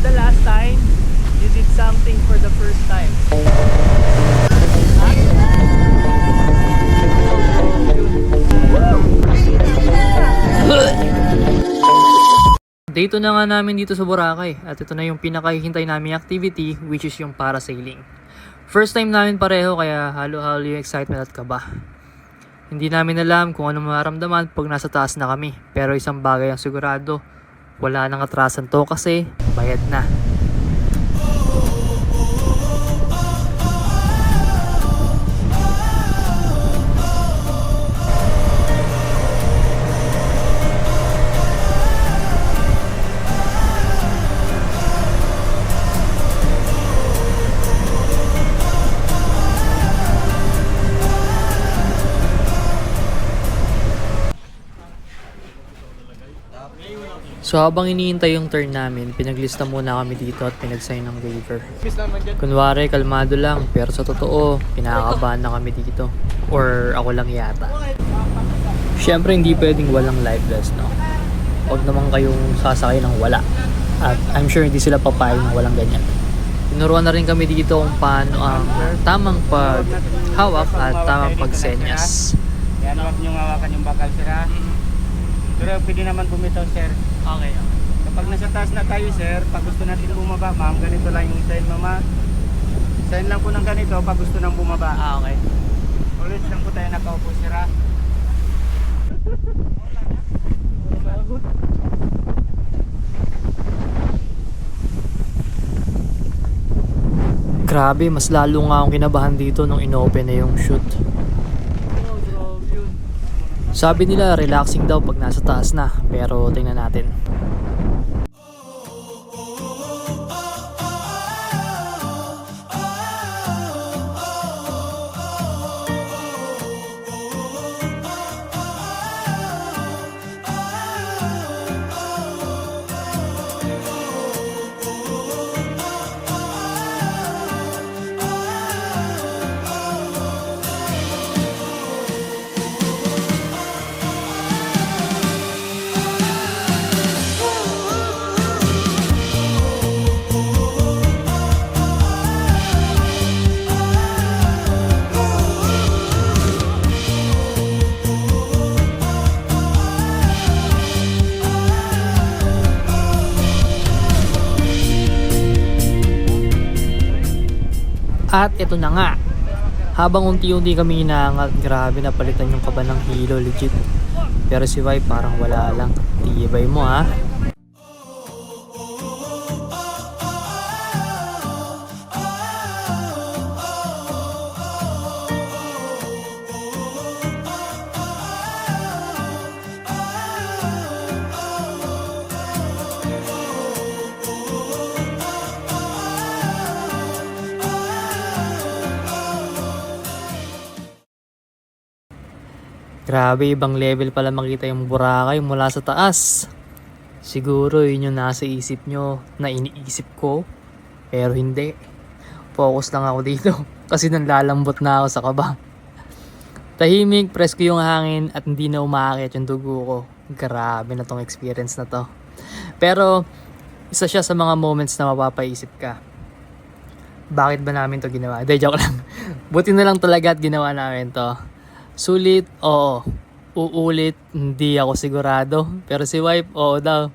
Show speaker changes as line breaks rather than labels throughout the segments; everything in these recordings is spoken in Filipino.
the last time you did something for the first time? Dito na nga namin dito sa Boracay at ito na yung pinakahihintay naming activity, which is yung parasailing. First time namin pareho kaya halo-halo yung excitement at kaba. Hindi namin alam kung ano mararamdaman pag nasa taas na kami, pero isang bagay ang sigurado, wala nang atrasan to kasi bayad na. So habang iniintay yung turn namin, pinaglista muna kami dito at pinag-sign ng waiver. Kunwari, kalmado lang, pero sa totoo, pinakakabahan na kami dito. Or ako lang yata. Siyempre, hindi pwedeng walang life vest, no? Huwag naman kayong sasakay ng wala. At I'm sure hindi sila papayag ng walang ganyan. Tinuruan na rin kami dito kung paano ang tamang paghawak at tamang pagsenyas.
Yan, huwag niyong hawakan yung bakal, sir, ha? Pero pwede naman bumitaw, sir.
Okay.
Kapag nasa taas na tayo, sir, pag gusto natin bumaba, ma'am, ganito lang yung sign, mama. Sign lang po ng ganito pag gusto nang bumaba.
Okay.
Always lang po tayo nakaupo, sir, ha?
Grabe, mas lalo nga akong kinabahan dito nung inopen na yung shoot. Sabi nila relaxing daw pag nasa taas na, pero tingnan natin. At ito na nga, habang unti-unti kami inaangat, grabe na palitan yung kaba ng hilo, legit. Pero si Vibe parang wala lang, tibay mo ha. Grabe, ibang level pala makita yung Boracay mula sa taas. Siguro yun yung nasa isip nyo na iniisip ko, pero hindi. Focus lang ako dito kasi nanlalambot na ako sa kaba. Tahimik, presko yung hangin at hindi na umaakit yung dugo ko. Grabe na tong experience na to. Pero isa siya sa mga moments na mapapaisip ka. Bakit ba namin to ginawa? Hindi, joke lang. Buti na lang talaga at ginawa namin to. Sulit, oo. Uulit, hindi ako sigurado. Pero si Wife, oo daw.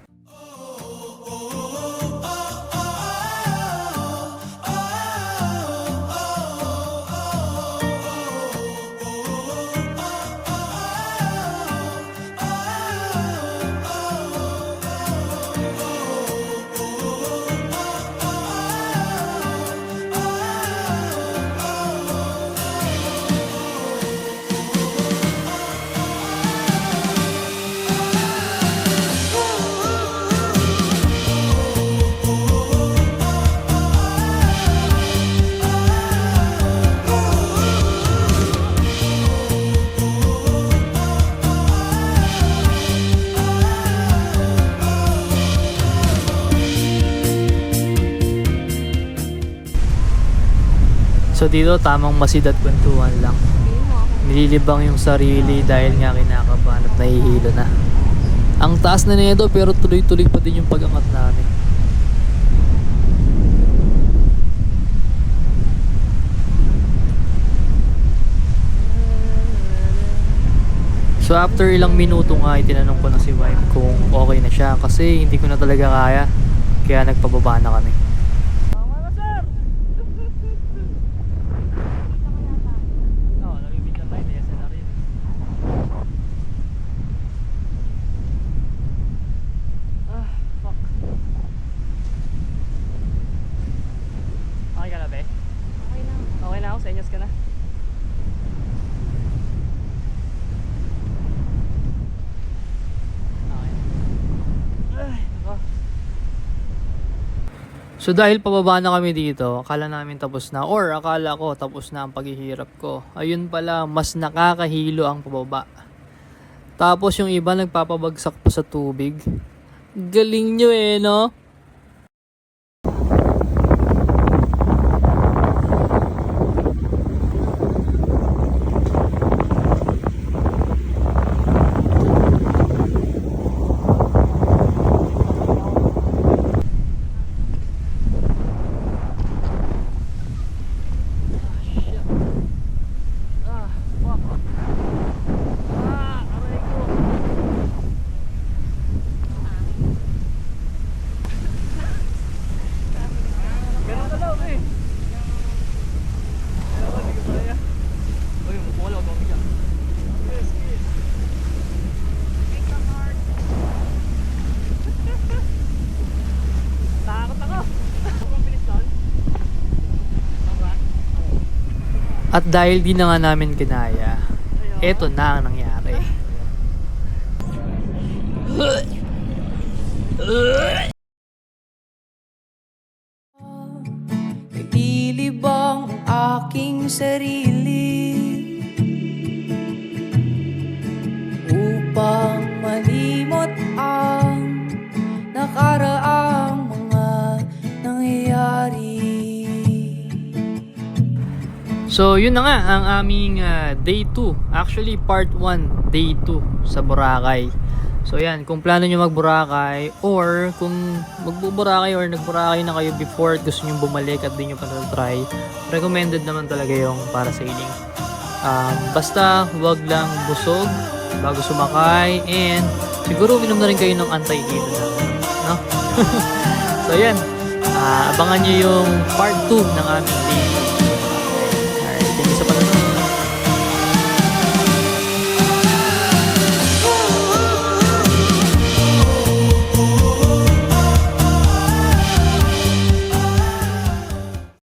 So dito tamang masid at kwentuhan lang. Nililibang yung sarili dahil nga kinakabahan at nahihilo na. Ang taas na nito pero tuloy-tuloy pa din yung pag-angat namin. So after ilang minuto nga, itinanong ko na si wife kung okay na siya kasi hindi ko na talaga kaya. Kaya nagpababa na kami. Okay ka na, be?
Okay na.
Okay na ako, senyas ka na. So dahil pababa na kami dito, akala namin tapos na or akala ko tapos na ang paghihirap ko. Ayun pala, mas nakakahilo ang pababa. Tapos yung iba nagpapabagsak pa sa tubig. Galing nyo eh, no? At dahil di na nga namin kinaya, eto na ang nangyari.
Nagilibang ang aking sarili upang malimot ang nakaraang mga nangyayari.
So yun na nga ang aming day 2. Actually part 1, day 2 sa Boracay. So yan, kung plano nyo mag-Boracay or kung magbo-Boracay or nag-Boracay na kayo before at gusto nyo bumalik at di nyo pa na-try, recommended naman talaga yung parasailing. Basta wag lang busog bago sumakay and siguro minom na rin kayo ng anti-hilo na, no? So yan, abangan nyo yung part 2 ng aming day 2.